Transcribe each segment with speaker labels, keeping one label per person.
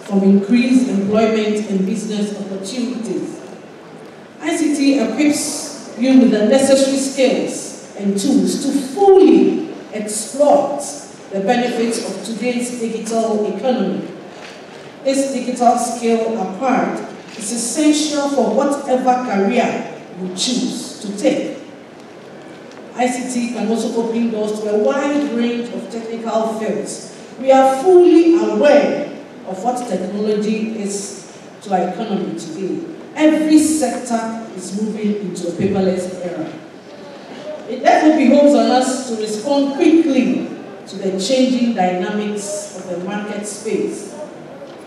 Speaker 1: from increased employment and business opportunities. ICT equips you with the necessary skills and tools to fully exploit the benefits of today's digital economy. This digital skill acquired is essential for whatever career you choose to take. ICT can also open doors to a wide range of technical fields. We are fully aware of what technology is to our economy today. Every sector is moving into a paperless era. It therefore behoves on us to respond quickly to the changing dynamics of the market space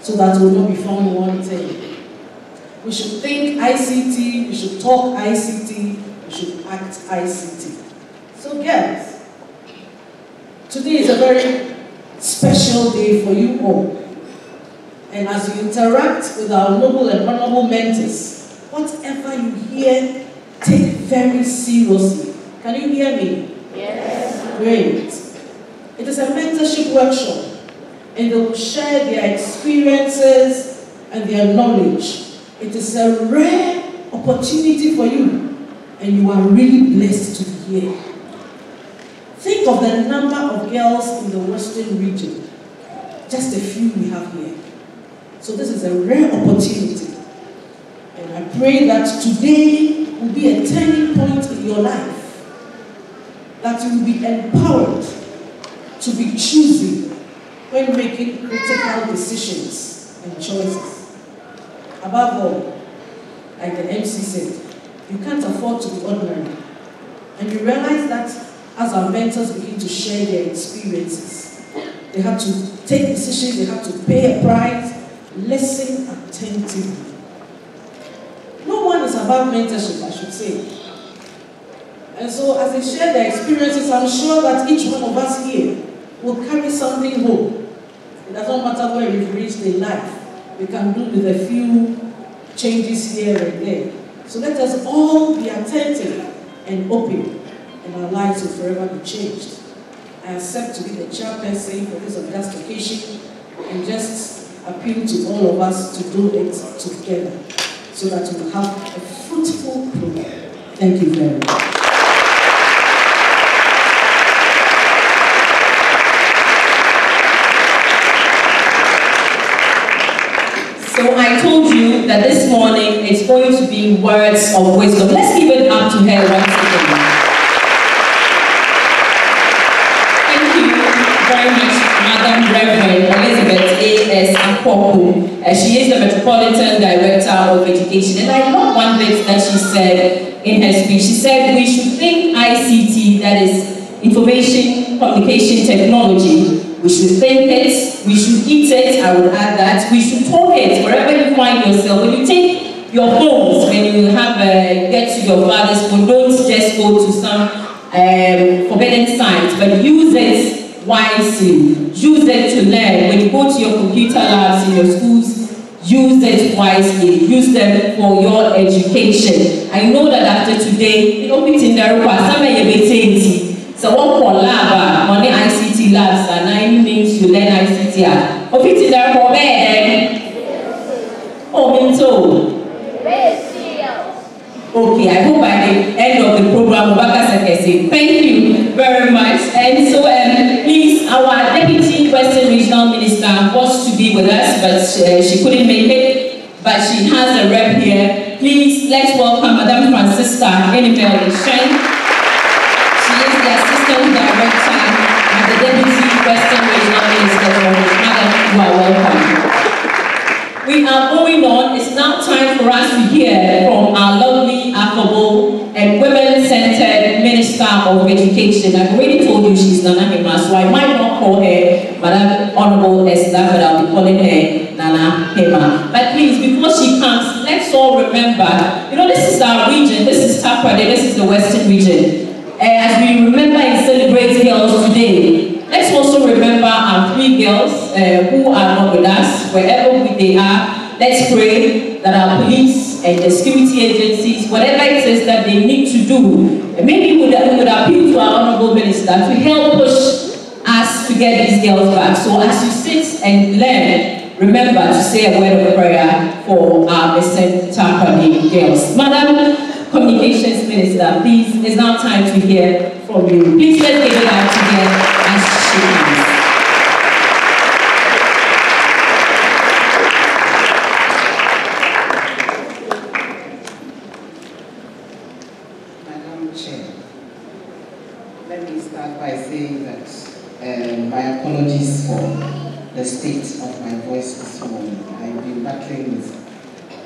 Speaker 1: so that we will not be found wanting. We should think ICT, we should talk ICT, we should act ICT. So girls, today is a very special day for you all. And as you interact with our noble and honorable mentors, whatever you hear, take very seriously. Can you hear me?
Speaker 2: Yes.
Speaker 1: Great. It is a mentorship workshop, and they will share their experiences and their knowledge. It is a rare opportunity for you, and you are really blessed to be here. Think of the number of girls in the Western region, just a few we have here. So this is a rare opportunity. And I pray that today will be a turning point in your life, that you will be empowered to be choosy when making critical decisions and choices. Above all, like the MC said, you can't afford to be ordinary. And you realize that as our mentors begin to share their experiences, they have to take decisions, they have to pay a price, listen attentively. No one is above mentorship, I should say. And so as they share their experiences, I'm sure that each one of us here will carry something home. It doesn't matter where we've reached in life. We can do with a few changes here and there. So let us all be attentive and open, and our lives will forever be changed. I accept to be the chairperson for this august occasion and just appeal to all of us to do it together so that we will have a fruitful program. Thank you very much.
Speaker 2: So I told you that this morning it's going to be words of wisdom. Let's give it up to her once again. Thank you very much, Madam Reverend Elizabeth A.S. Akpoku. She is the Metropolitan Director of Education. And I love one bit that she said in her speech. She said we should think ICT, that is Information Communication Technology. We should think it, we should eat it, I would add that. We should talk it wherever you find yourself. When you take your phones, when you have get to your father's phone, don't just go to some forbidden site, but use it wisely. Use it to learn. When you go to your computer labs in your schools, use it wisely. Use them for your education. I know that after today, you know, so what for lab on the ICT labs and 9 names you learn ICT. Of it there for bed. Oh, Minto. Okay, I hope by the end of the program, thank you very much. And so, please, our Deputy Western Regional Minister wants to be with us, but she couldn't make it. But she has a rep here. Please, let's welcome Madam Francisca Enimel Shen. She is the Assistant Director and the Deputy Western Regional Minister. Madam, you are welcome. We are going on. It's now time for us to hear from our lovely, affable, and women-centered Minister of Education. I've already told you she's Nana Hema, so I might not call her Madam Honorable Esther, but I'll be calling her Nana Hema. But please, before she comes, let's all remember, you know, this is our region. This is Takoradi. This is the Western region. As we remember and celebrate girls today, let's also remember our 3 girls who are not with us, wherever they are. Let's pray that our police and the security agencies, whatever it is that they need to do, maybe we would appeal to our Honorable Minister to help push us to get these girls back. So as you sit and learn, remember to say a word of prayer for our missing Tampani girls. Madam Communications Minister, please, it's now time to hear from you. Please let's give it out together as she comes.
Speaker 3: Madam Chair, let me start by saying that my apologies for the state of my voice this morning. I've been battling with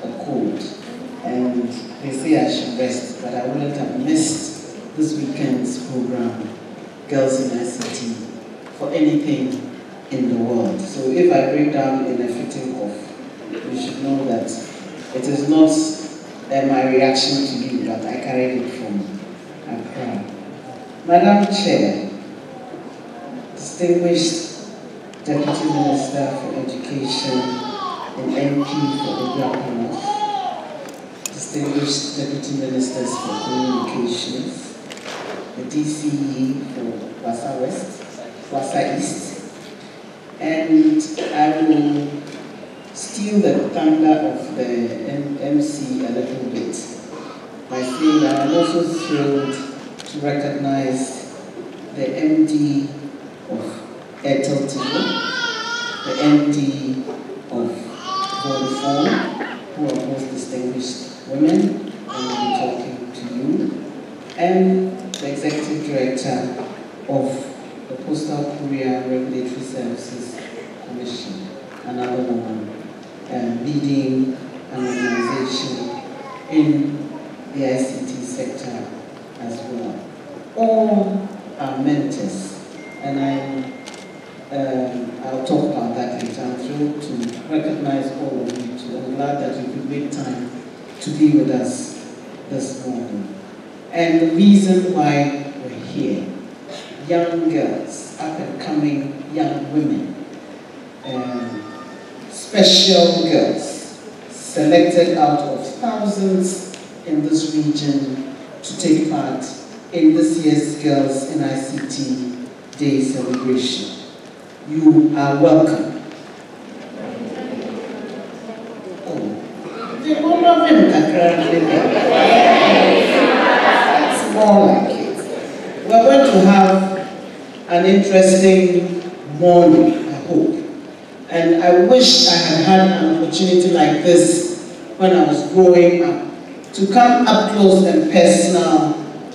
Speaker 3: a cold, and they say I should rest, but I wouldn't have missed this weekend's program, Girls in ICT, for anything in the world. So if I break down in a fitting cough, you should know that it is not my reaction to you, but I carried it from Accra. Madam Chair, distinguished Deputy Minister for Education and MP for Obiakono, distinguished Deputy Ministers for Communications, the DCE for Wasa West, Wasa East, and I will steal the thunder of the MC a little bit by saying that I'm also thrilled to recognize the MD of Airtel TV, the MD of Vodafone, who are both distinguished women, and will be talking to you, and the Executive Director of the Postal Courier Regulatory Services Commission, another woman, leading an organization in the ICT sector as well. All are mentors, and I'll talk about that later. I'm thrilled to recognize all of you too. I'm glad that you could make time to be with us this morning. And the reason why we're here, young girls, up and coming young women, special girls, selected out of thousands in this region to take part in this year's Girls in ICT Day celebration. You are welcome. Oh, the one of them that's more like it. We're going to have an interesting morning, I hope. And I wish I had had an opportunity like this when I was growing up, to come up close and personal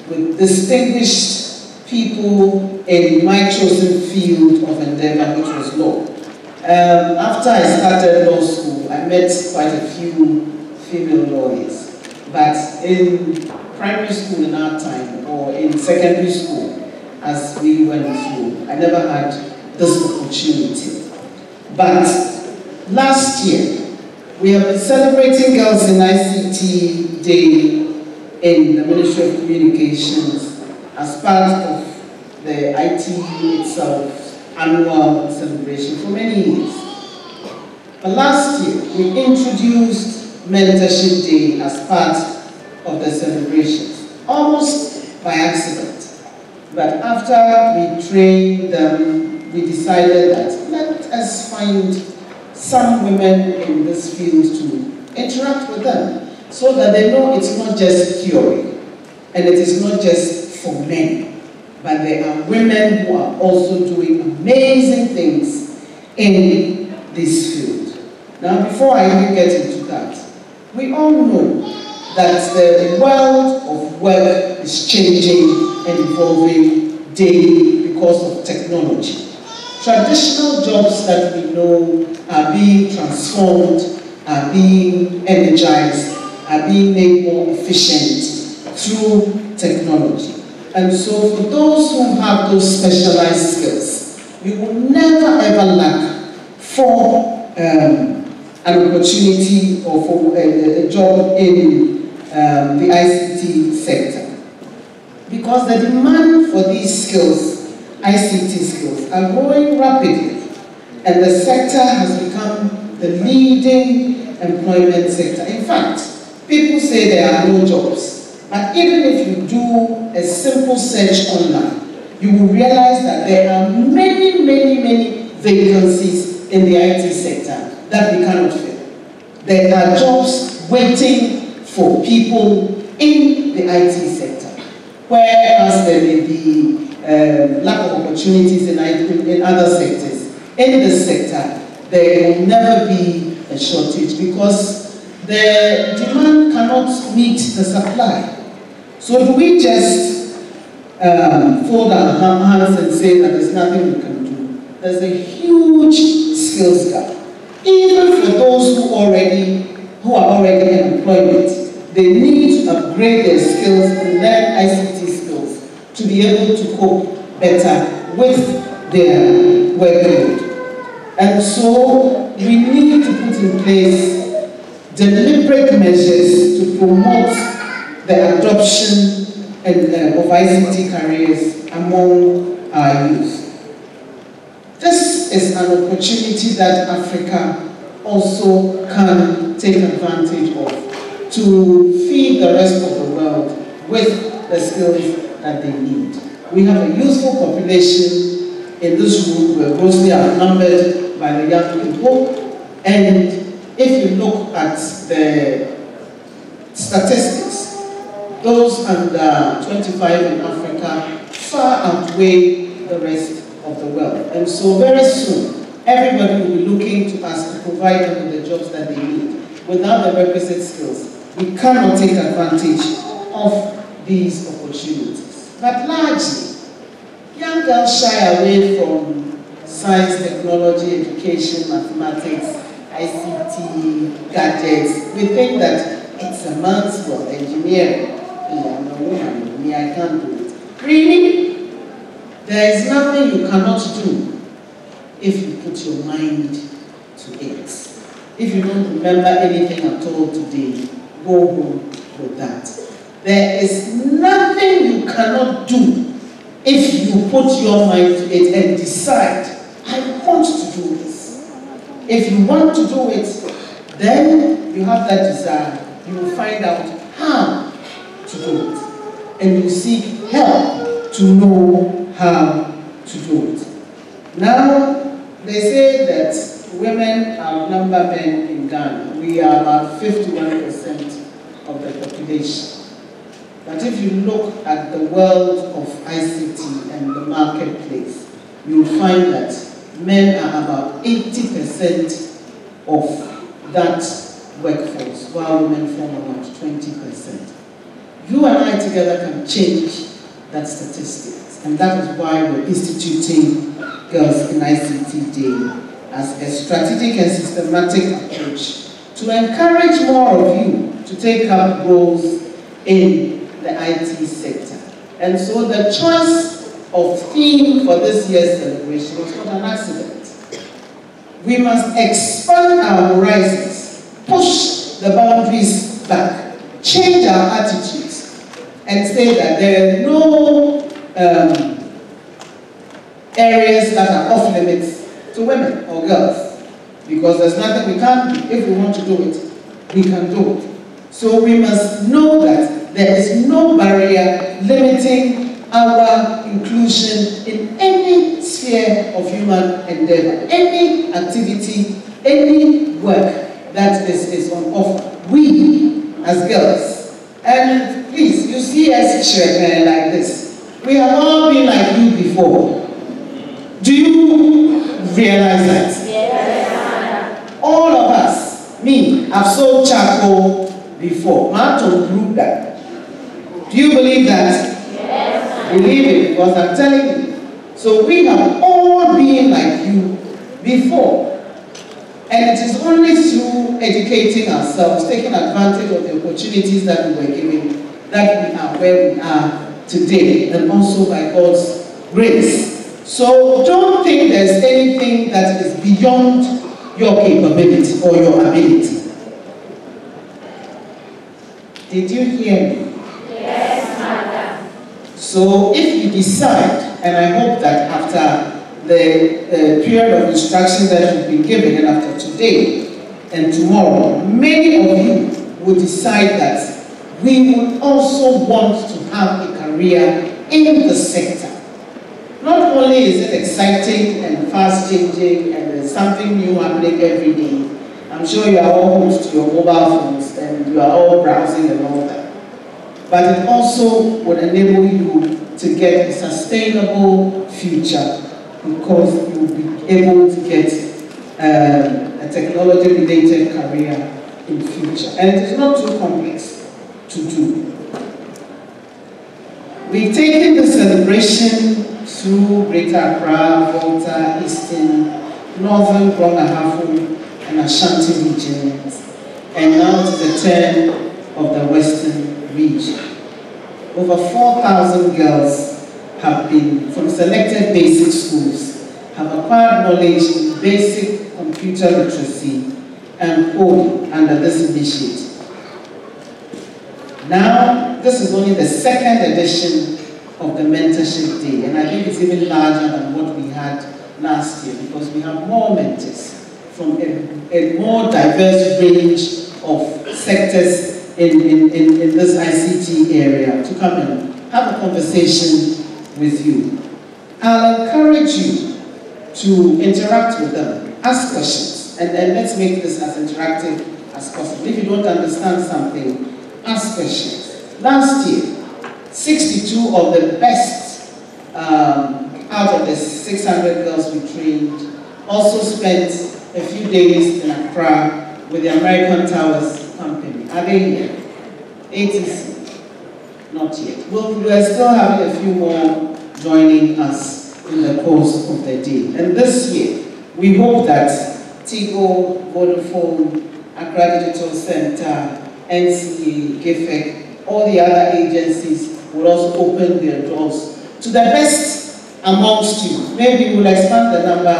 Speaker 3: with distinguished people in my chosen field of endeavor, which was law. After I started law school, I met quite a few female lawyers. But in primary school in our time, or in secondary school, as we went through, I never had this opportunity. But last year, we have been celebrating Girls in ICT Day in the Ministry of Communications as part of the IT itself annual celebration for many years. But last year, we introduced Mentorship Day as part of the celebrations, almost by accident. But after we trained them, we decided that let us find some women in this field to interact with them, so that they know it's not just theory, and it is not just for men, but there are women who are also doing amazing things in this field. Now, before I even get into that, we all know that the world of work is changing and evolving daily because of technology. Traditional jobs that we know are being transformed, are being energized, are being made more efficient through technology. And so for those who have those specialized skills, you will never ever lack for an opportunity or for a job in the ICT sector. Because the demand for these skills, ICT skills, are growing rapidly, and the sector has become the leading employment sector. In fact, people say there are no jobs, but even if you do a simple search online, you will realize that there are many vacancies in the IT sector, that we cannot fill. There are jobs waiting for people in the IT sector, whereas there may be lack of opportunities in other sectors. In this sector, there will never be a shortage because the demand cannot meet the supply. So do we just fold our hands and say that there's nothing we can do? There's a huge skills gap. Even for those who are already in employment, they need to upgrade their skills and learn ICT skills to be able to cope better with their workload. And so we need to put in place deliberate measures to promote the adoption of ICT careers among our youth. This is an opportunity that Africa also can take advantage of to feed the rest of the world with the skills that they need. We have a youthful population in this room. We're grossly outnumbered by the young people, and if you look at the statistics, those under 25 in Africa far outweigh the rest of the world. And so very soon, everybody will be looking to us to provide them with the jobs that they need. Without the requisite skills, we cannot take advantage of these opportunities. But largely, young girls shy away from science, technology, education, mathematics, ICT, gadgets. We think that it's a man's world, engineering. I'm a woman, me, I can't do it. Really? There is nothing you cannot do if you put your mind to it. If you don't remember anything at all today, go home with that. There is nothing you cannot do if you put your mind to it and decide, I want to do this. If you want to do it, then you have that desire. You will find out how to do it. And you seek help to know how to do it. Now, they say that women outnumber men in Ghana. We are about 51% of the population. But if you look at the world of ICT and the marketplace, you'll find that men are about 80% of that workforce, while women form about 20%. You and I together can change that statistics. And that is why we're instituting Girls in ICT Day as a strategic and systematic approach to encourage more of you to take up roles in the IT sector. And so the choice of theme for this year's celebration was not an accident. We must expand our horizons, push the boundaries back, change our attitudes, and say that there are no areas that are off limits to women or girls, because there's nothing we can't do. If we want to do it, we can do it. So we must know that there is no barrier limiting our inclusion in any sphere of human endeavor, any activity, any work that is on offer. We, as girls, and please, you see us like this. We have all been like you before. Do you realize that? Yes. All of us, me, I've sold charcoal before. Martin proved that. Do you believe that? Yes. Believe it, because I'm telling you. So we have all been like you before. And it is only through educating ourselves, taking advantage of the opportunities that we were given, that we are where we are today, and also by God's grace. So don't think there's anything that is beyond your capability or your ability. Did you hear me?
Speaker 4: Yes, Madam.
Speaker 3: So if you decide, and I hope that after the period of instruction that you've been given, and after today and tomorrow, many of you will decide that we would also want to have a career in the sector. Not only is it exciting and fast-changing and there's There's something new happening every day. I'm sure you are all hooked to your mobile phones and you are all browsing and all that. But it also would enable you to get a sustainable future because you will be able to get a technology-related career in future. And it is not too complex to do. We've taken the celebration through Greater Accra, Volta, Eastern, Northern, Brong-Ahafo, and Ashanti regions, and now to the turn of the Western region. Over 4,000 girls have been, from selected basic schools, have acquired knowledge in basic computer literacy and coding under this initiative. Now, this is only the second edition of the Mentorship Day, and I think it's even larger than what we had last year because we have more mentors from a more diverse range of sectors in this ICT area to come and have a conversation with you. I'll encourage you to interact with them, ask questions, and let's make this as interactive as possible. If you don't understand something, ask questions. Last year, 62 of the best out of the 600 girls we trained also spent a few days in Accra with the American Towers Company. Are they here? ATC? Not yet. We're still having a few more joining us in the course of the day. And this year, we hope that Tigo, Vodafone, Accra Digital Center, NCA, GIFEC, all the other agencies will also open their doors to the best amongst you. Maybe we'll expand the number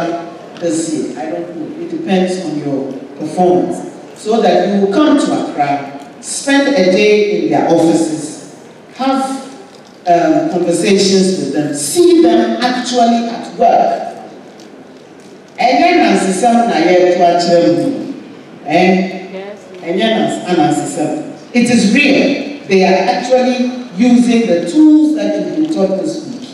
Speaker 3: this year. I don't know. It depends on your performance. So that you will come to Accra, spend a day in their offices, have conversations with them, see them actually at work. And then it is real. They are actually using the tools that you've been taught this week.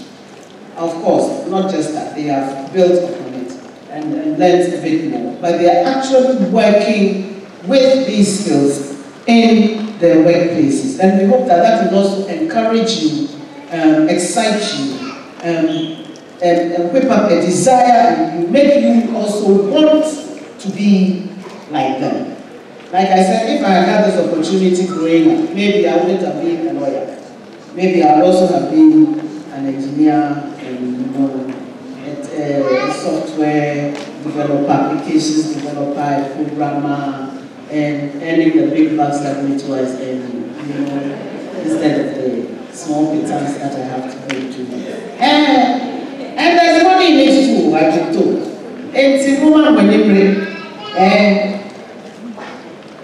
Speaker 3: Of course, not just that, they have built upon it and learned a bit more, but they are actually working with these skills in their workplaces. And we hope that that will also encourage you, excite you, and whip up a desire and make you also want to be like them. Like I said, if I had this opportunity growing up, maybe I wouldn't have been a lawyer. Maybe I would also have been an engineer and a software developer, applications developer, a programmer, and earning the big bucks that it was earning, instead of the small pittance that I have to pay to. And there's money in it too, I can talk. It's a woman when you bring.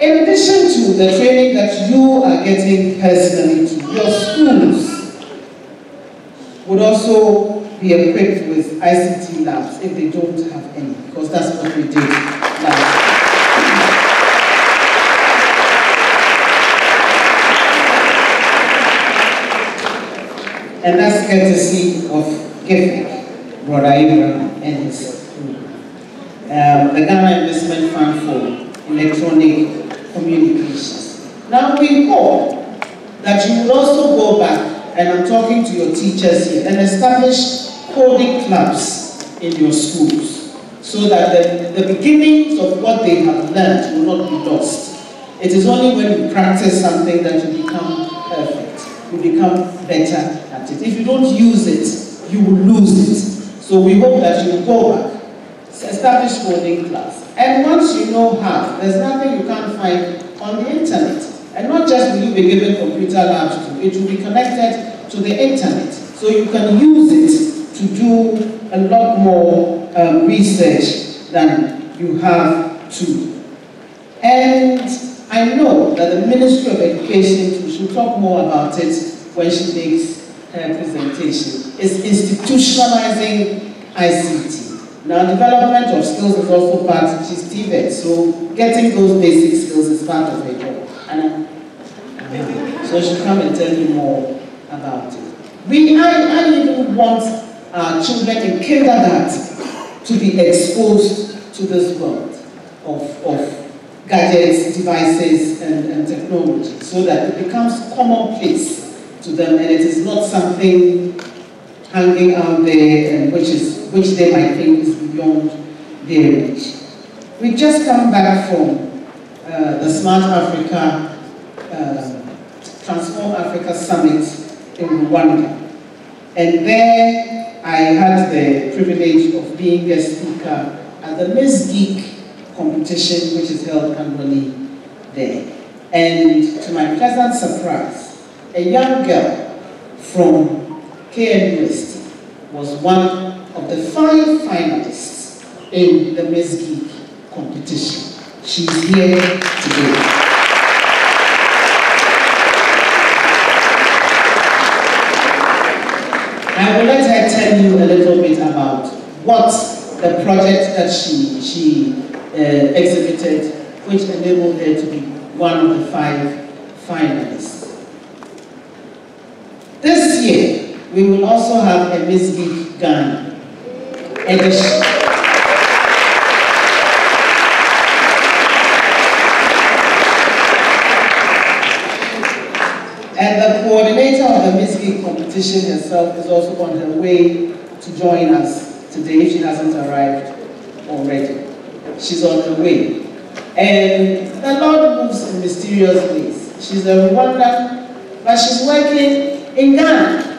Speaker 3: In addition to the training that you are getting personally, your schools would also be equipped with ICT labs if they don't have any, because that's what we did last year. And that's courtesy of GIFEC, Brother Abraham and his crew. The Ghana Investment Fund for Electronic Communications. Now we hope that you will also go back, and I'm talking to your teachers here, and establish coding clubs in your schools so that the beginnings of what they have learned will not be lost. It is only when you practice something that you become perfect, you become better at it. If you don't use it, you will lose it. So we hope that you will go back, establish coding clubs. And once you know how, there's nothing you can't find on the internet. And not just will you be given computer labs to, it will be connected to the internet. So you can use it to do a lot more research than you have to. And I know that the Ministry of Education, we should talk more about it when she makes her presentation, is institutionalizing ICT. Now, development of skills is also part, she's TVET, so getting those basic skills is part of her job. So she'll come and tell you more about it. I even want our children in kindergarten to be exposed to this world of gadgets, devices, and technology, so that it becomes commonplace to them, and it is not something hanging out there and which they might think is beyond their reach. We've just come back from the Smart Africa, Transform Africa Summit in Rwanda. And there I had the privilege of being a speaker at the Miss Geek competition, which is held annually there. And to my pleasant surprise, a young girl from KNUST was one of the 5 finalists in the Miss Geek competition. She's here today. I will let her tell you a little bit about what the project that she exhibited, which enabled her to be one of the 5 finalists. This year, we will also have a Miss Geek Ghana edition. And the coordinator of the Miss Geek competition herself is also on her way to join us today, if she hasn't arrived already. She's on her way. And the Lord moves in mysterious ways. She's a Rwandan, but she's working in Ghana.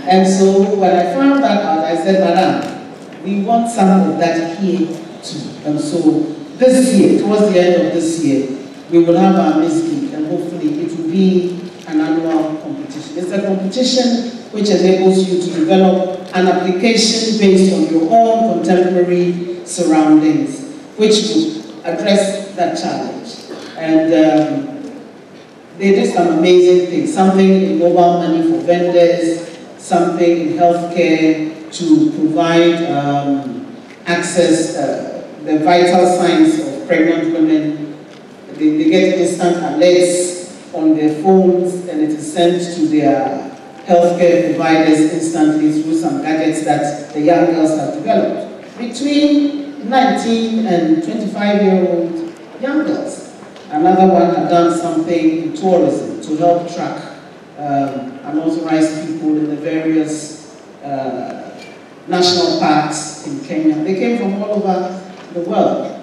Speaker 3: And so when I found that out, I said, Madam, we want some of that here too. And so this year, towards the end of this year, we will have our Miss Geek, and hopefully it will be an annual competition. It's a competition which enables you to develop an application based on your own contemporary surroundings, which will address that challenge. And they did some amazing things, something in mobile money for vendors, something in healthcare to provide access, the vital signs of pregnant women. They get instant alerts on their phones, and it is sent to their healthcare providers instantly through some gadgets that the young girls have developed. Between 19 and 25-year-old young girls. Another one had done something in tourism to help track unauthorized people in the various national parks in Kenya. They came from all over the world.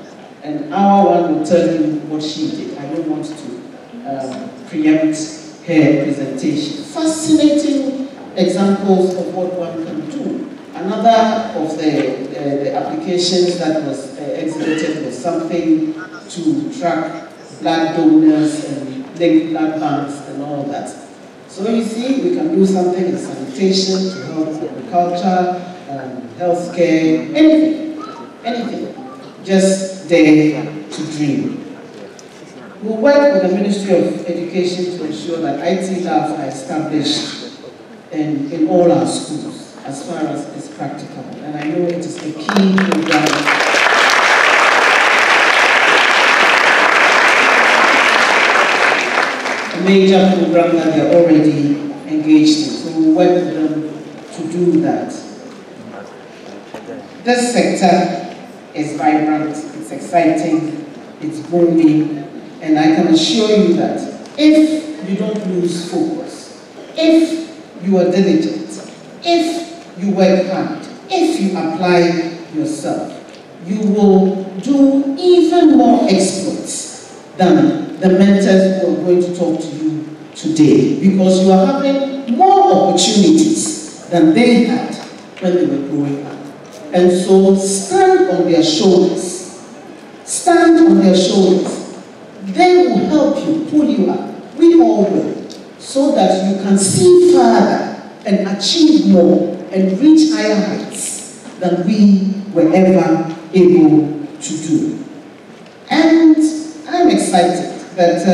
Speaker 3: And our one will tell you what she did. I don't want to preempt her presentation. Fascinating examples of what one can do. Another of the applications that was exhibited was something to track blood donors and link blood banks and all that. So you see, we can do something in sanitation to help agriculture, healthcare, anything. Just dare to dream. We'll work with the Ministry of Education to ensure that IT labs are established in all our schools as far as it's practical. And I know it is a key program. A major program that they're already engaged in. So we'll work with them to do that. This sector is vibrant, it's exciting, it's booming, and I can assure you that if you don't lose focus, if you are diligent, if you work hard, if you apply yourself, you will do even more exploits than the mentors who are going to talk to you today, because you are having more opportunities than they had when they were growing up. And so stand on their shoulders. Stand on their shoulders. They will help you, pull you up. We all will. So that you can see further and achieve more and reach higher heights than we were ever able to do. And I'm excited that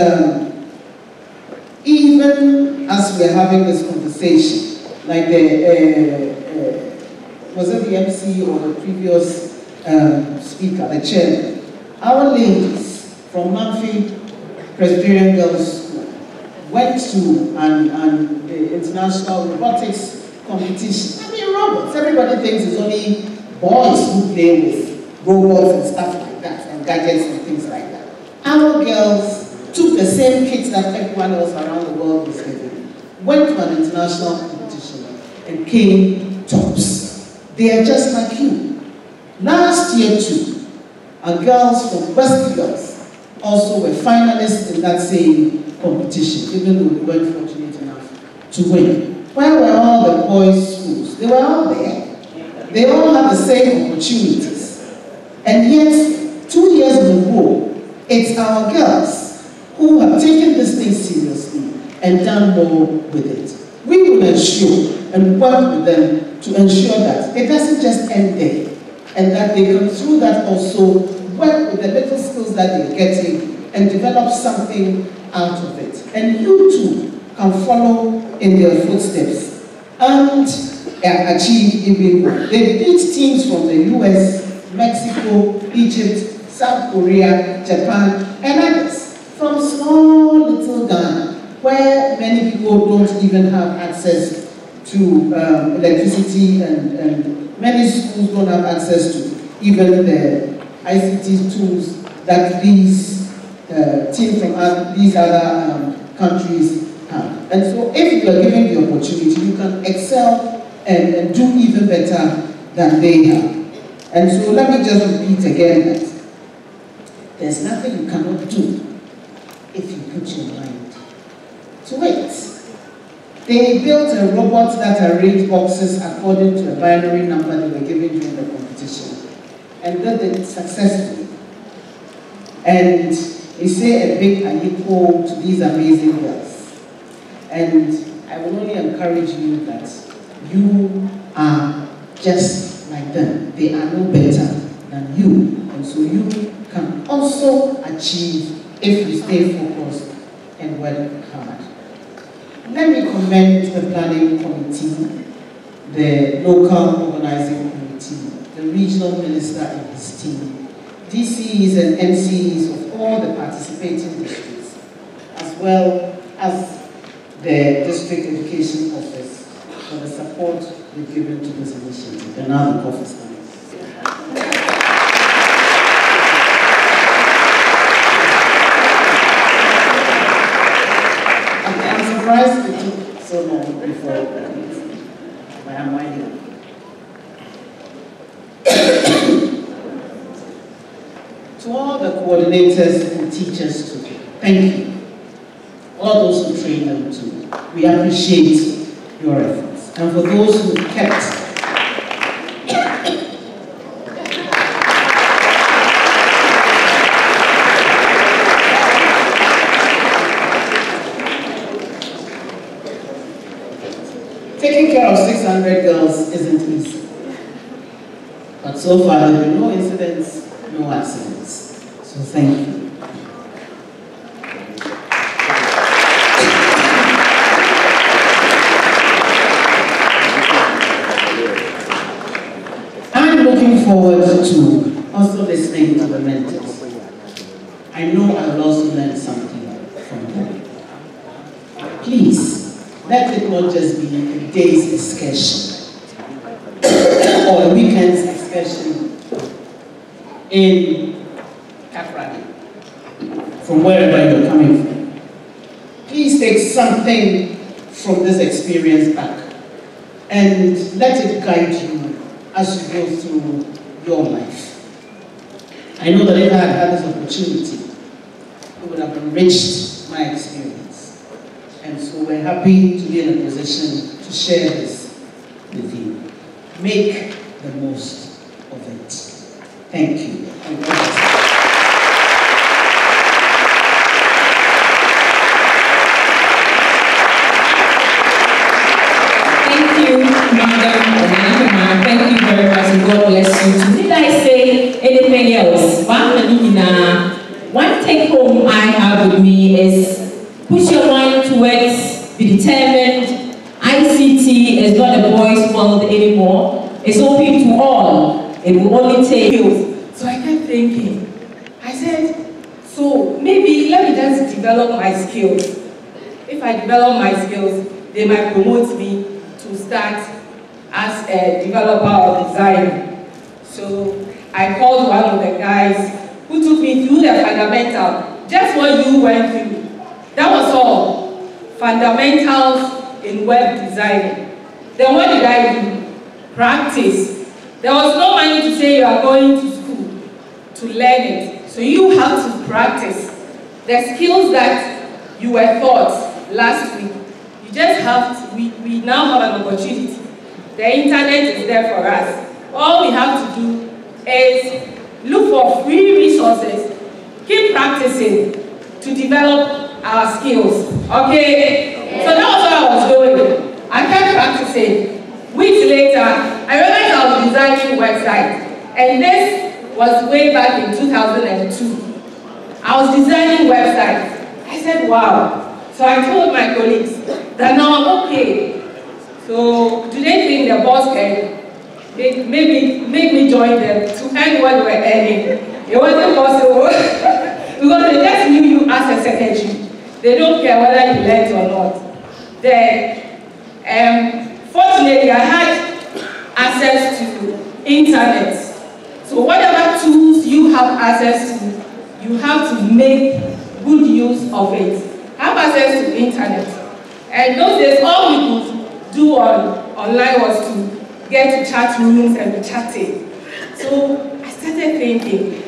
Speaker 3: even as we're having this conversation, like was it the MC or the previous speaker, the chairman, our ladies from Manfi Presbyterian Girls School went to an international robotics competition. I mean, robots, everybody thinks it's only boys who play with robots and stuff like that, and gadgets and things like that. Our girls took the same kits that everyone else around the world was given, went to an international competition, and came tops. They are just like you. Last year too, our girls from West Girls also were finalists in that same competition, even though they weren't fortunate enough to win. Where were all the boys' schools? They were all there. They all had the same opportunities. And yet, 2 years ago, it's our girls who have taken this thing seriously and done more with it. We will ensure and work with them to ensure that it doesn't just end there, and that they can, through that, also work with the little skills that they're getting and develop something out of it. And you too can follow in their footsteps and achieve even more. They beat teams from the US, Mexico, Egypt, South Korea, Japan, and others from small little Ghana, where many people don't even have access to electricity, and many schools don't have access to even the ICT tools that these teams from these other countries have. And so if you are given the opportunity, you can excel and do even better than they have. And so let me just repeat again that there's nothing you cannot do if you put your mind to it. They built a robot that arranged boxes according to a binary number they were given during the competition, and did it successfully. And we say a big ayipo to these amazing girls. And I will only encourage you that you are just like them. They are no better than you. And so you can also achieve if you stay focused and work hard. Let me commend the planning committee, the local organizing committee, the regional minister and his team, DCEs and MCEs of all the participating districts, as well as the district education office for the support they've given to this initiative. And now the coffee stands. I'm surprised it took so long before I am winding up. To all the coordinators and teachers too, thank you. All those who train them too, we appreciate your efforts. And for those who kept taking care of 600 girls isn't easy. But so far there have been no incidents, no accidents. So thank you. I'm looking forward to also listening to the mentors. I know I will also learn something from them. Please, let it not just be a day's excursion or a weekend's excursion in Kapradi, from wherever you're coming from. Please take something from this experience back and let it guide you as you go through your life. I know that if I had had this opportunity, it would have enriched my experience. And so we're happy to be in a position to share this with you. Make the most of it. Thank you.
Speaker 2: Thank you, Madam. Thank you very much, and God bless you too. Did I say anything else? One take home I have with me is put your mind to it, be determined. ICT is not a boys' world anymore. It's open to all. It will only take you.
Speaker 5: So I kept thinking, I said, so maybe let me just develop my skills. If I develop my skills, they might promote me to start as a developer or designer. So I called one of the guys who took me through the fundamental, just what you went through. That was all. Fundamentals in web designing. Then what did I do? Practice. There was no money to say you are going to school to learn it. So you have to practice. The skills that you were taught last week, you just have to, we now have an opportunity. The internet is there for us. All we have to do is look for free resources, keep practicing to develop our skills. Okay? So that was what I was doing. I kept practicing. Weeks later, I realized I was designing a website. And this was way back in 2002. I was designing websites. I said, wow. So I told my colleagues that now I'm okay. So do they think the boss can make me join them to earn what they were earning? It wasn't possible because they just knew you as a secretary. They don't care whether you learned or not. Then, fortunately, I had access to internet. So whatever tools you have access to, you have to make good use of it. Have access to internet. And those days, all we could do online was to get to chat rooms and be chatting. So I started thinking,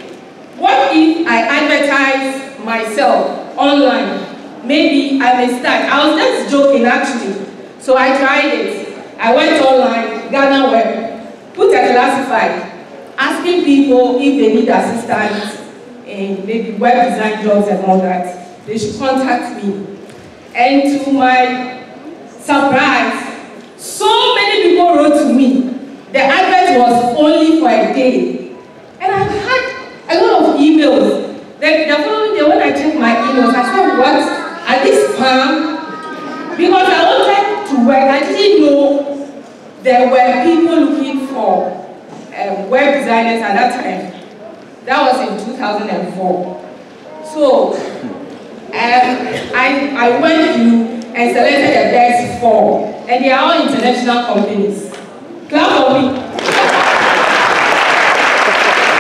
Speaker 5: what if I advertise myself online? Maybe I may start. I was just joking actually. So I tried it. I went online, Ghana Web, put a classified, asking people if they need assistance in maybe web design jobs and all that. They should contact me. And to my surprise, so many people wrote to me. The advert was only for a day. And I've had a lot of emails. The following day when I checked my emails, I said, what? Are these spam? Because I wanted to work. I didn't know there were people looking for web designers at that time. That was in 2004. So I went through and selected the best 4. And they are all international companies. Clap for me.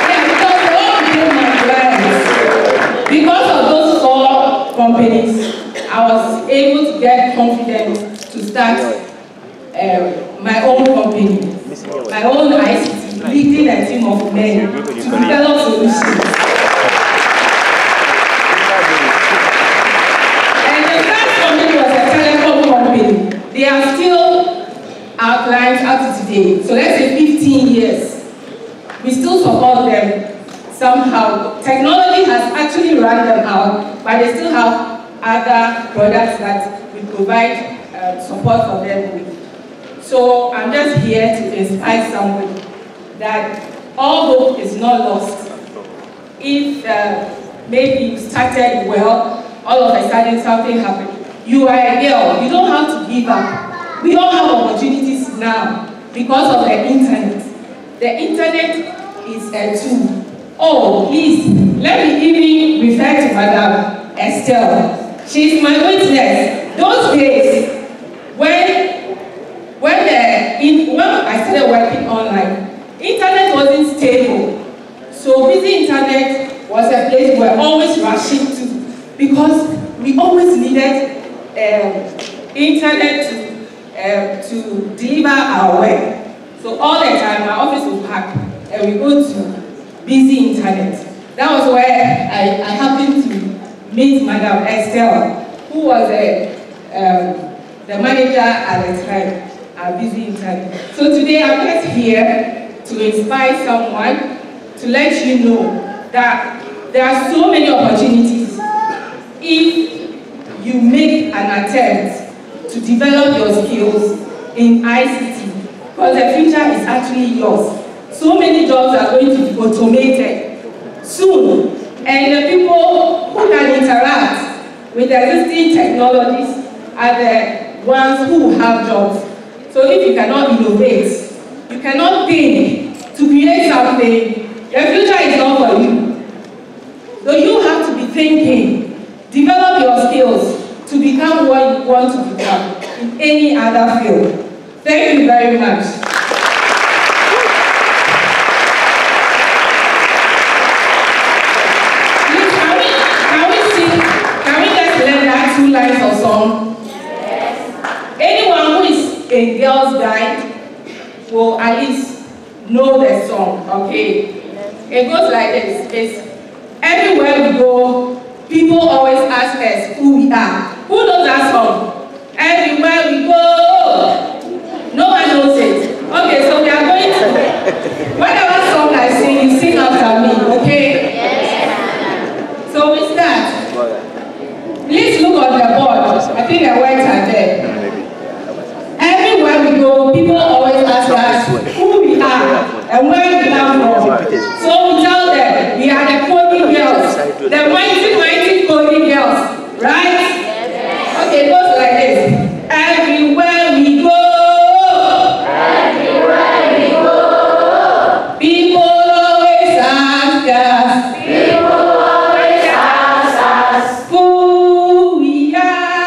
Speaker 5: Yeah, because they all became my clients. Because of those 4 companies, I was able to get confidence to start my own company, my own ICT, leading a team of men to develop solutions. And the first company was a telecom company. They are still our clients up to today. So let's say 15 years. We still support them somehow. Technology has actually run them out, but they still have other products that we provide support for them with. So I'm just here to inspire somebody that all hope is not lost. If maybe you started well, all of a sudden something happened. You are a girl, you don't have to give up. We all have opportunities now because of the internet. The internet is a tool. Oh, please, let me even refer to Madam Estelle. She's my witness. Those days, when I started working online, internet wasn't stable. So busy internet was a place we were always rushing to because we always needed internet to deliver our work. So all the time, my office would pack and we go to busy internet. That was where I happened to meet Madam Estelle, who was the manager at the time at busy internet. So today I'm just here to inspire someone, to let you know that there are so many opportunities if you make an attempt to develop your skills in ICT, because the future is actually yours. So many jobs are going to be automated soon, and the people who can interact with existing technologies are the ones who have jobs. So if you cannot innovate, you cannot think to create something, the future is not for you. So you have to be thinking, develop your skills to become what you want to become in any other field. Thank you very much. a girl's guide will at least know the song, okay? It goes like this. It's everywhere we go, people always ask us who we are. Who knows that song? Everywhere we go. No one knows it. Okay, so we are going to, whatever song I sing, you sing after me, okay? So we start. Please look on the board. I think the words are there. Everywhere we go, people always ask us who we are and where we come from. So we tell them we are the coding girls, the mighty, mighty coding girls, right? Okay, it goes like this. Everywhere we go, people always ask us, who we are,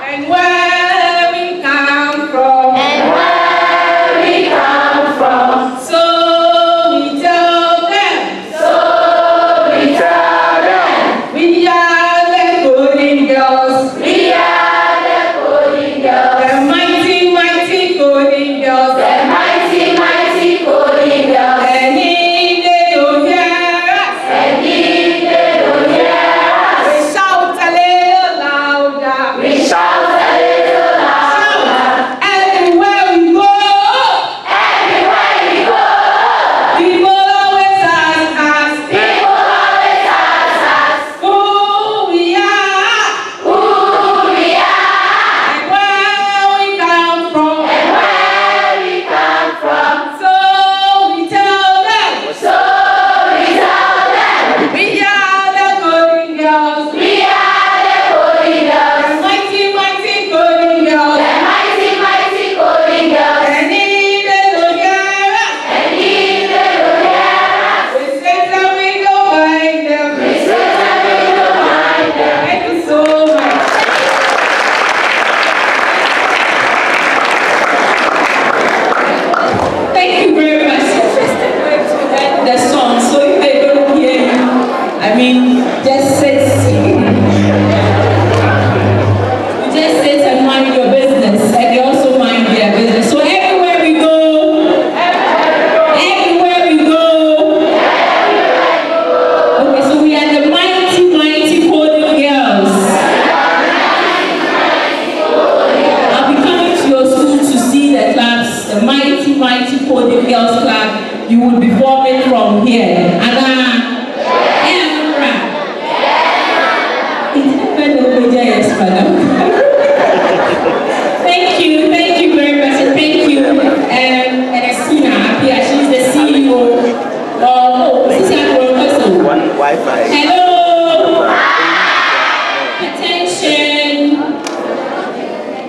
Speaker 5: and where we come from. So we tell them, we are the coding girls, the mighty, mighty coding girls. And if they don't hear us, we shout a little louder. Shout, everywhere we go. People always ask us who we are and where we come from. So we tell them, we are the coding girls, the mighty, mighty coding girls. And if they don't hear us, we say that we go find them. Thank you so much.
Speaker 2: Thank you very much. Interesting way to end the song. So if they don't hear you, I mean, just sit. You just sit and mind your business, and they also mind their business. So everywhere we go, okay, so we are the mighty, mighty coding girls. I'll be coming to your school to see the class, the mighty, mighty coding girls club. You will be forming from here. And thank you very much, and thank you, Ernestina Apia. She's the CEO of
Speaker 6: One Wi-Fi.
Speaker 2: Hello. Attention.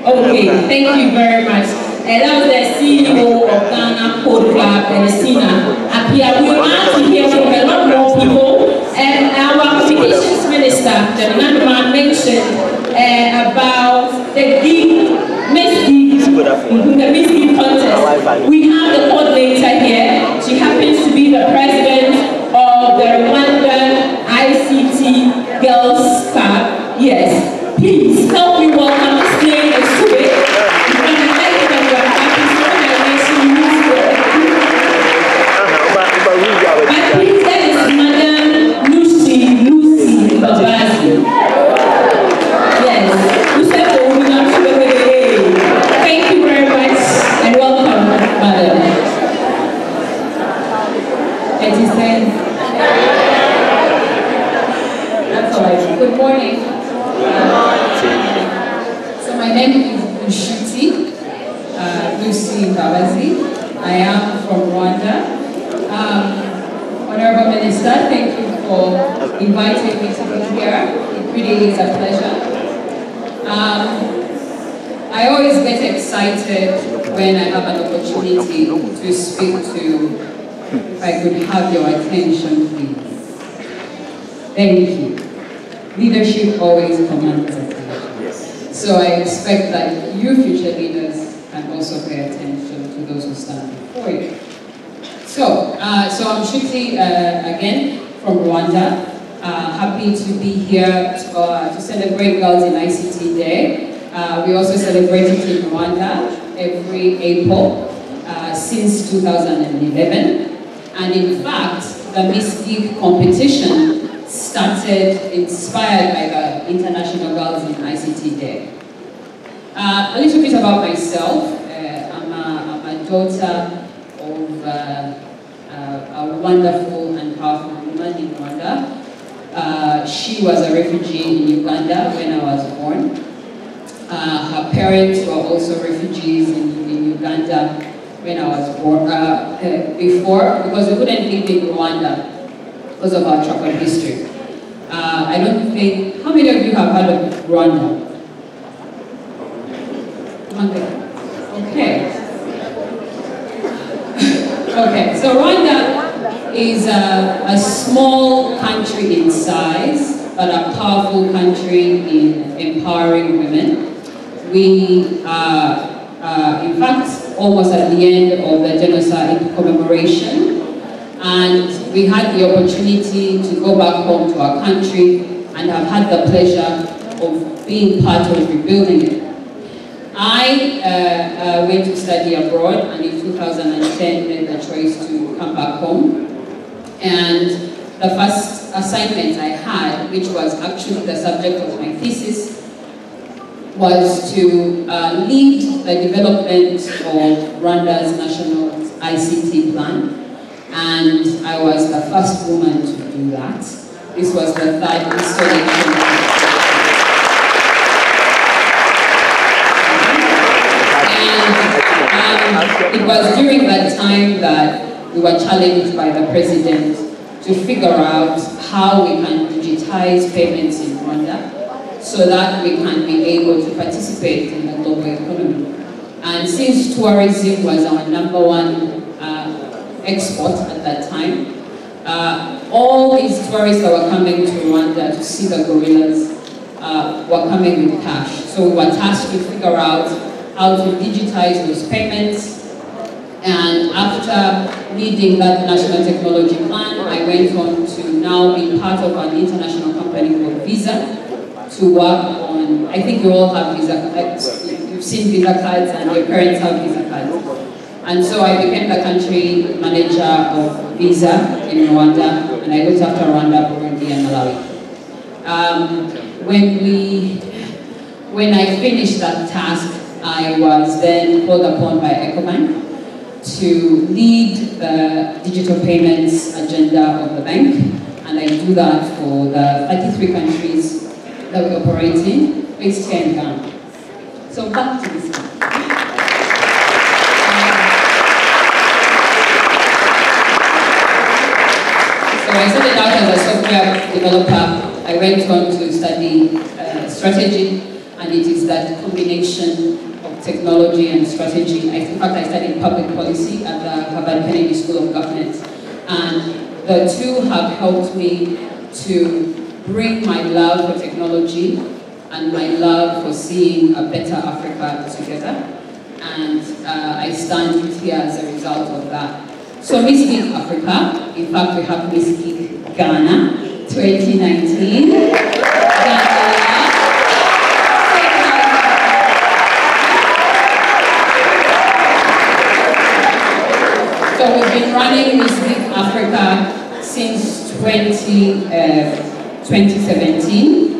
Speaker 2: Okay, thank you very much. And that was the CEO of Ghana Code Club, Ernestina Apia. We want to hear from a lot more people. And our communications minister, the man mentioned about the gig, Miss Gig, the Miss Gig contest. We have the coordinator here. She happens to be the president of the Rwandan ICT Girls Club. Yes, please help me welcome this lady to it. But please, that is Madam Lucy Babazi. Yes. Thank you very much and welcome, Madam.
Speaker 7: That's all right. Good morning. So my name is Lucy Babazi. I am from Rwanda. Honorable Minister, thank you for inviting me to be here. It really is a pleasure. I always get excited when I have an opportunity to speak to, if I could have your attention, please. Thank you. Leadership always commands attention. So I expect that you future leaders can also pay attention to those who stand before you. So I'm Shruti again from Rwanda. Happy to be here to celebrate Girls in ICT Day. We also celebrate it in Rwanda every April since 2011. And in fact, the Miss Geek competition started inspired by the International Girls in ICT Day. A little bit about myself. I'm a daughter of a wonderful and powerful woman in Rwanda. She was a refugee in Uganda when I was born. Her parents were also refugees in Uganda when I was born, before, because we couldn't live in Rwanda because of our troubled history. I don't think, how many of you have heard of Rwanda? Okay. Okay, so Rwanda is a small country in size, but a powerful country in empowering women. We are, in fact, almost at the end of the genocide commemoration, and we had the opportunity to go back home to our country and have had the pleasure of being part of rebuilding it. I went to study abroad, and in 2010 made the choice to come back home. And the first assignment I had, which was actually the subject of my thesis, was to lead the development of Rwanda's national ICT plan. And I was the first woman to do that. This was the third installation. It was during that time that we were challenged by the president to figure out how we can digitize payments in Rwanda so that we can be able to participate in the global economy. And since tourism was our #1 export at that time, all these tourists that were coming to Rwanda to see the gorillas were coming with cash. So we were tasked to figure out how to digitize those payments. And after leading that national technology plan, I went on to now be part of an international company called Visa to work on, I think you all have Visa cards, you've seen Visa cards and your parents have Visa cards. And so I became the country manager of Visa in Rwanda, and I looked after Rwanda, Burundi, and Malawi. When I finished that task, I was then called upon by EcoBank to lead the digital payments agenda of the bank, and I do that for the 33 countries that we operate in, based here in Ghana. So back to this one. So I started out as a software developer. I went on to study strategy, and it is that combination of technology and strategy. In fact, I studied public policy at the Harvard Kennedy School of Government, and the two have helped me to bring my love for technology and my love for seeing a better Africa together, and I stand here as a result of that. So Miss Geek Africa, in fact we have Miss Geek Ghana 2019. So we've been running Miss Geek Africa since 2017.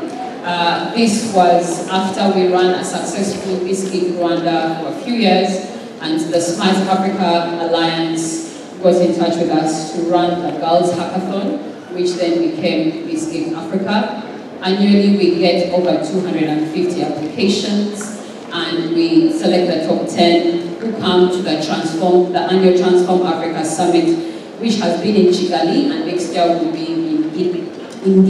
Speaker 7: This was after we ran a successful Miss Geek Rwanda for a few years, and the Smart Africa Alliance got in touch with us to run the Girls Hackathon, which then became Miss Geek Africa. Annually we get over 250 applications, and we select the top 10 who come to the annual Transform Africa Summit, which has been in Kigali, and next year will be in Guinea, in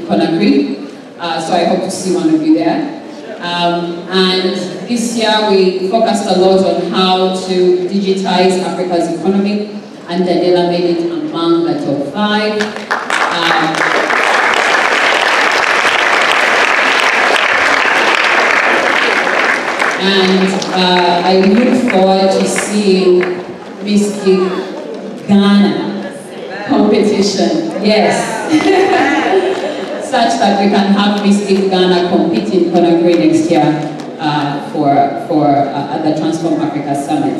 Speaker 7: Conakry. So I hope to see one of you there. And this year we focused a lot on how to digitize Africa's economy, and Daniela made it among the top 5. And I look forward to seeing Miss Geek Ghana competition, yes. Such that we can have Miss Geek Ghana compete in Conakry next year. at the Transform Africa Summit.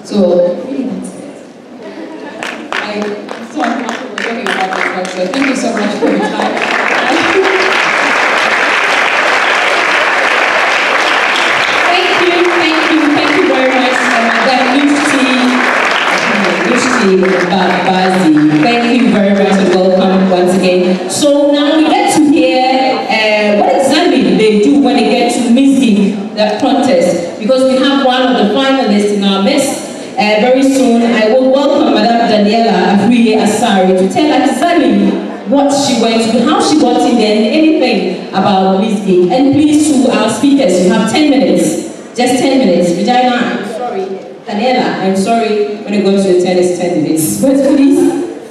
Speaker 7: So, really that's it. I'm so uncomfortable talking about this, but thank you so much for your time. Thank you very much, Madam Lucy Babazi. Thank you very much and welcome once again. So now we get to hear what exactly they do when they get to Mystic, the contest, because we have one of the finalists in our midst. Very soon, I will welcome Madam Daniela Afriye Asari to tell us exactly what she went through, how she got in there, and anything about Mystic. And please, to our speakers, you have 10 minutes. Just 10 minutes. Regina, I'm sorry. Daniela, I'm sorry when it goes to the 10 is 10 minutes. But please,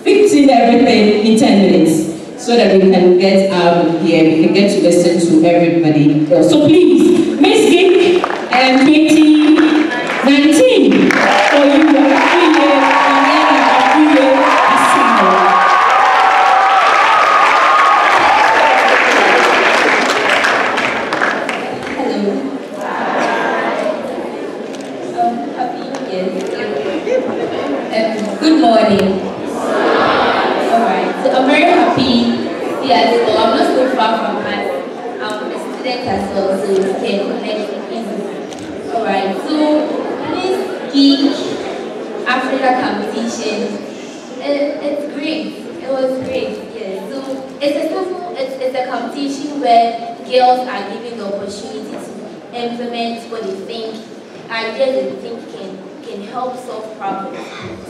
Speaker 7: fix in everything in 10 minutes so that we can get out of here. We can get to listen to everybody else. So please, Mystic 2019. For you, Daniela Afriye Asari.
Speaker 8: Good morning. Alright, so I'm very happy here. So I'm not so far from us. I'm a student as well, so you can connect easily. Alright, so this Geek Africa competition, it's great. It was great, yes. So it's a competition where girls are given the opportunity to implement what they think, ideas they think can help solve problems.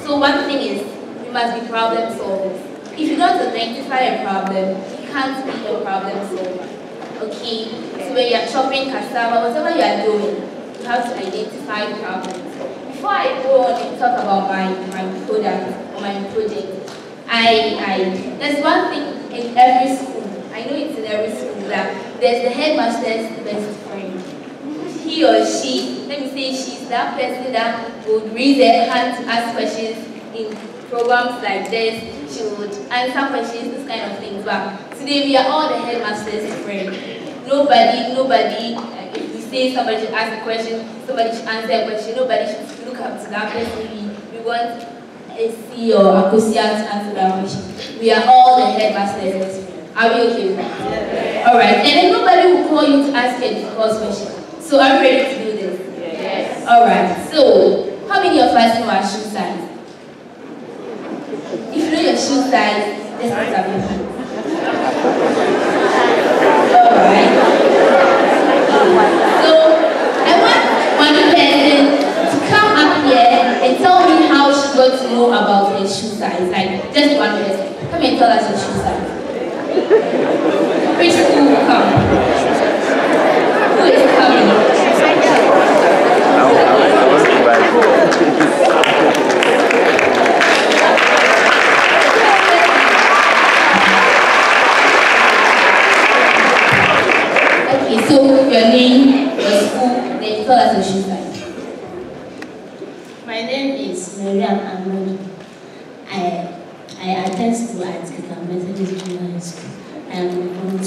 Speaker 8: So one thing is, we must be problem solvers. If you don't identify a problem, you can't be a problem solver. Okay? So when you're chopping cassava, whatever you are doing, you have to identify problems. Before I go on and talk about my product or my project, there's one thing in every school, I know it's in every school, that there's the headmaster's best friend. He or she, let me say she's that person that would raise their hand to ask questions in programs like this. She would answer questions, this kind of things. But today we are all the headmaster's friend. Nobody, if we say somebody should ask a question, somebody should answer a question, nobody should look up to that person. We want a C or a Kosia to answer that question. We are all the headmaster's friend. Are we okay with that? Yeah. Alright, and then nobody will call you to ask a difficult question. So are you ready to do this? Yes. Alright, so how many of us know our shoe size? If you know your shoe size, let's put up your hand. Alright. So I want one person to come up here and tell me how she got to know about her shoe size. Like just one person. Come and tell us your shoe size. Which school will come? Who is coming? Okay, so your name, your school, then tell us your shoe size.
Speaker 9: My name is Mariam Ahmed. I attend school at Kika Methodist Junior School. I am from 2.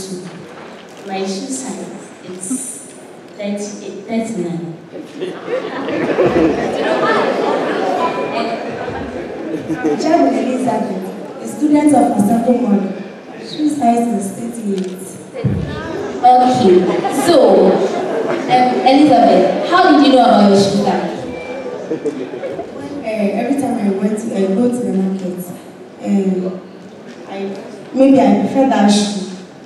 Speaker 9: My shoe size is 39.
Speaker 10: Jabu Elizabeth, a student of Asako Model. Shoe size is 38.
Speaker 8: Okay, so Elizabeth, how did you know about your shoe size?
Speaker 10: Every time I go to the market, maybe I prefer that shoe.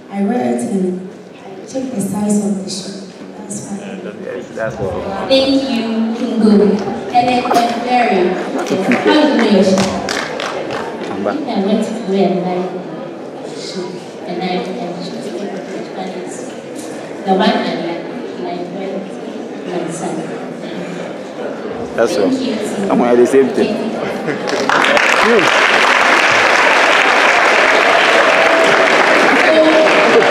Speaker 10: I wear it and I check the size of the shoe. That's fine.
Speaker 6: That's all.
Speaker 8: Thank you, Kingo. And then Mary, how do you know your shoe?
Speaker 9: I went to wear and buy the shoe, and I chose which one is the one I like wear my son.
Speaker 6: That's all. I'm wearing the same thing.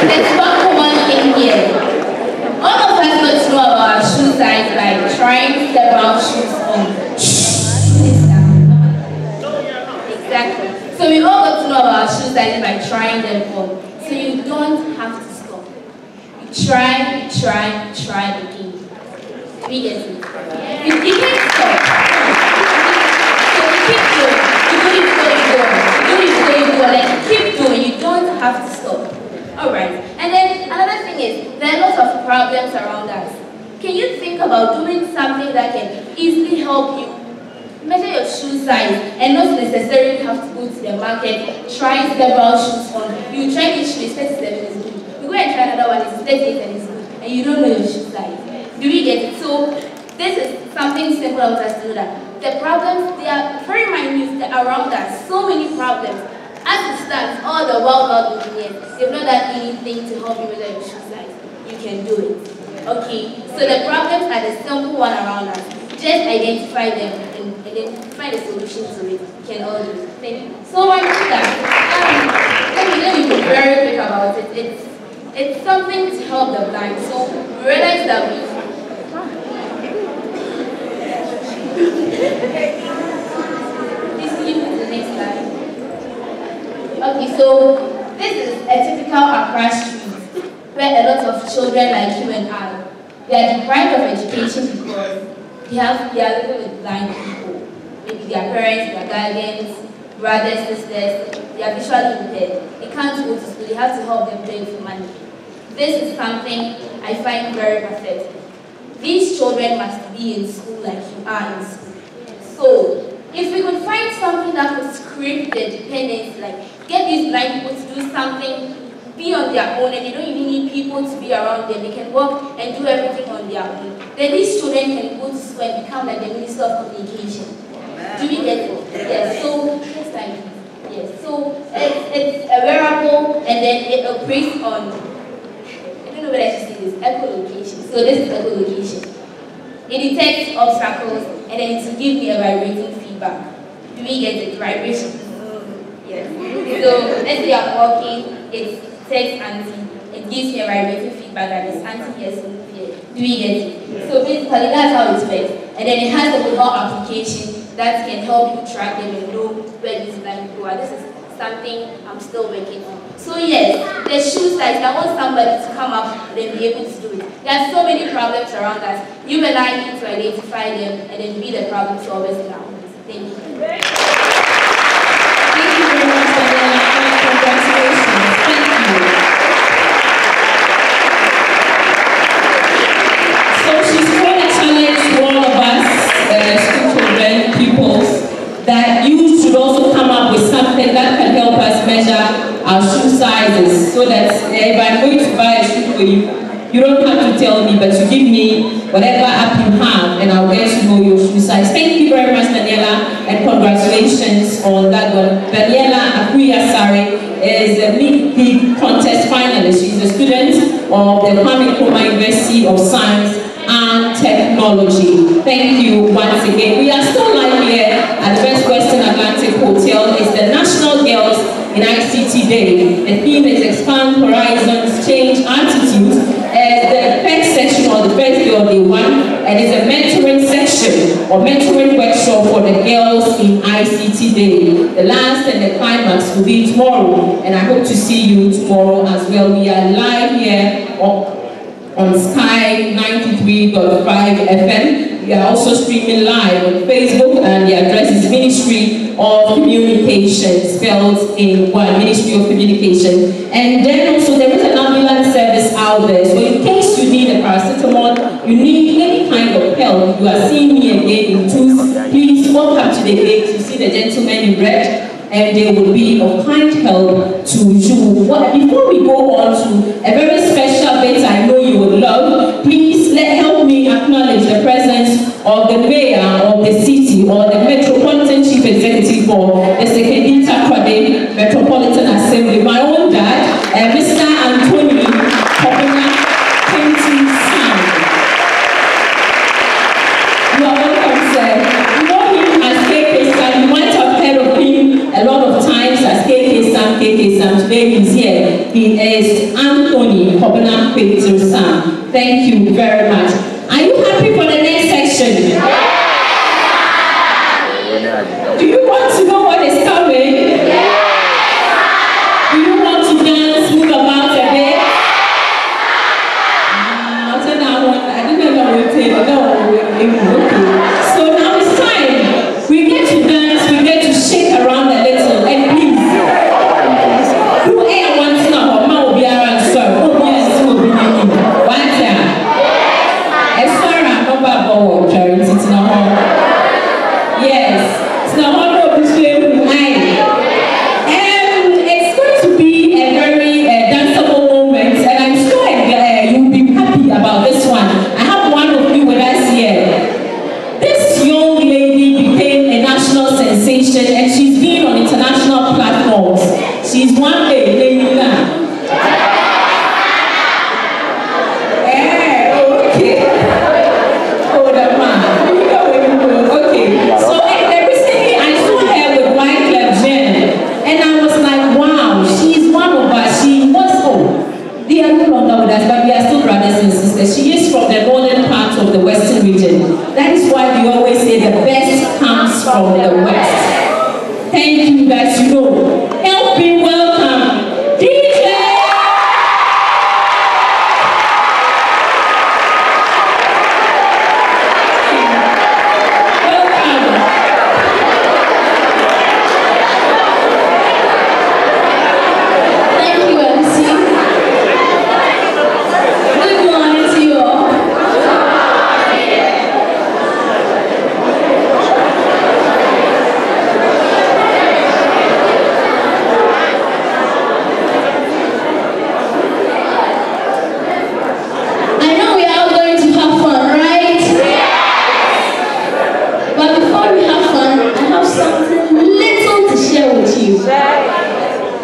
Speaker 8: There's one common thing here. All of us got to know about our shoe size by trying several shoes on. Exactly. So we all got to know about our shoe size by trying them on. So you don't have to stop. You try again. We get it. You can't stop. So you keep doing. You do it before you go. You do it before you go. Like, keep doing. You don't have to stop. Alright. And then another thing is, there are lots of problems around us. Can you think about doing something that can easily help you measure your shoe size and not necessarily have to go to the market, try several shoes on. You try this shoe, it's 37 is good. You go and try another one, it's 38 and it's good. And you don't know your shoe size. Do we get it? So this is something simple I want us to know that the problems, they are very minute around us. So many problems. As it stands, all the world engineers, they've not done anything to help you measure your shoe size. You can do it. Okay? So the problems are the simple one around us. Just identify them and then find a solution to it. You can all do it. Thank you. So I think that let me be very quick about it. It's something to help the blind. So we realize that please can you put the next slide? Okay, so this is a typical Accra street where a lot of children like you and I, they are deprived of education because they are living with blind people. Maybe their parents, their guardians, brothers, sisters, they are visually impaired. They can't go to school, they have to help them beg for money. This is something I find very pathetic. These children must be in school like you are in school. So, if we could find something that could scrape their dependence, like get these blind people to do something, be on their own, and they don't even need people to be around them. They can work and do everything on their own. Then these children can go to school and become like the Minister of Communication. Do we get it? Yes. So next time, yes. So it's a wearable, and then it operates on. I don't know whether I should say this. Echolocation. So this is echolocation. It detects obstacles, and then it will give me a vibrating feedback. Do we get it? Vibration. Yes. So let's say I'm walking. It's text anti, it gives me a vibrating feedback that is anti yes move here. Do we get it? So basically that's how it works. And then it has a mobile application that can help you track them and know where these blind people are. This is something I'm still working on. So yes, the shoe size, I want somebody to come up and then be able to do it. There are so many problems around us. You and I need to identify them and then be the problem solvers in our lives. Thank you.
Speaker 2: Thank you very much, Daniela. Congratulations. Thank you. So she's throwing a challenge to all of us, school children, pupils, that you should also come up with something that can help us measure our shoe sizes, so that if I'm going to buy a shoe for you, you don't have to tell me, but you give me whatever app you have, and I'll get to know your shoe size. Thank you very much, Daniela, and congratulations on that one. Daniela Akuyasare is a mid-league contest finalist. She's a student of the Kwame Nkrumah University of Science and Technology. Thank you once again. We are still live here at the Best Western Atlantic Hotel. It's the National Girls in ICT Day. The theme is Expand Horizons, Change Attitudes. As the first section or the first day of day one, and it's a mentoring section or mentoring workshop for the girls in ICT Day. The last and the climax will be tomorrow, and I hope to see you tomorrow as well. We are live here on Sky 93.5 FM. We are also streaming live on Facebook, and the address is Ministry of Communication, spelled in one, Ministry of Communication. And then also there is an ambulance service out there, so in case you need a paracetamol, you need any kind of help, you are seeing me again in Tuesday, please walk up to the gate. You see the gentleman in red, and they will be of kind help to you. Before we go on to a very special bit I know you would love, please help me acknowledge the presence of the mayor of the city, or the Metropolitan Chief Executive for the Sekendita Kwade Metropolitan Assembly, my own dad, Mr. Anthony Kopena Kenti Sam. You are welcome, sir. You know him as KK Sam. You might have heard of him a lot of times as KK Sam, KK Sam. Today he's here. He is Anthony Kopena Kenti Sam. Thank you very much. Are you happy for the next section? Yes. Do you want to know what is coming? Yes. Do you want to dance, move about a bit? I didn't know what to say. No. from the West. Thank you guys, you know. Help me welcome DJ.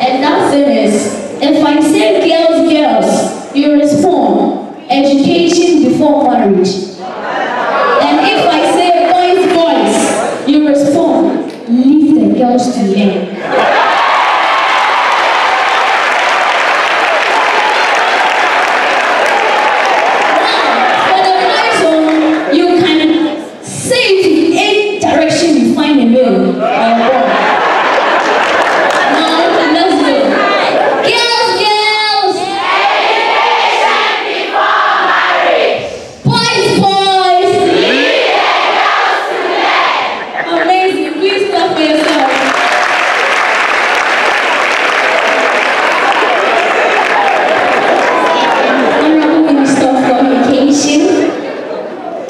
Speaker 9: And that thing is, if I say girls, you respond, education before marriage. And if I say boys, you respond, leave the girls to the end. For the boys home, you can say it in any direction you find a male or a boy.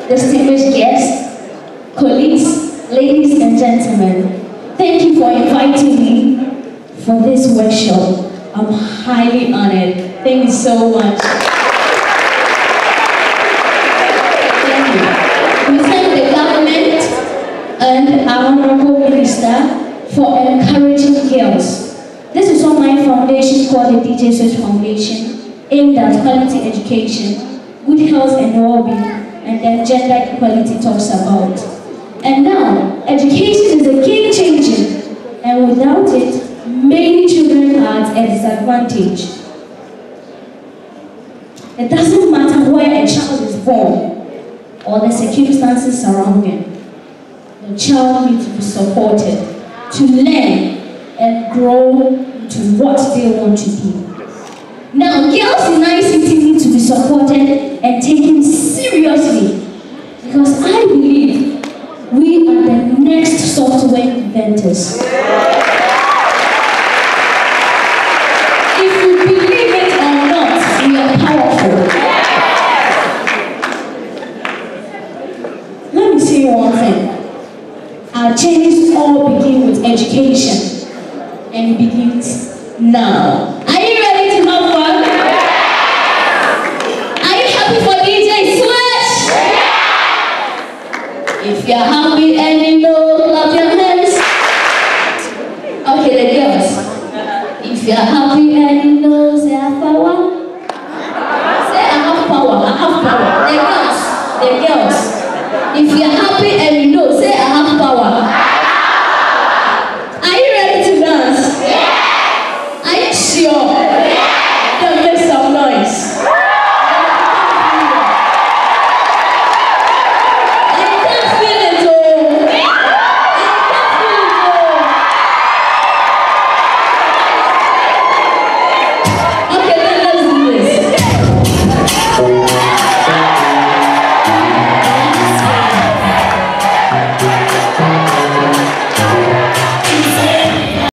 Speaker 9: Distinguished guests, colleagues, ladies and gentlemen, thank you for inviting me for this workshop. I'm highly honored. Thank you so much. Thank you. We thank the government and our Honorable Minister for encouraging girls. This is what my foundation called the DJ Search Foundation, aimed at quality education, good health and well-being, and then gender equality talks about. And now, education is a game changer, and without it, many children are at a disadvantage. It doesn't matter where a child is born or the circumstances surrounding. The child needs to be supported to learn and grow into what they want to be. Now, girls in ICT need to be supported and taken seriously, because I believe we are the next software inventors.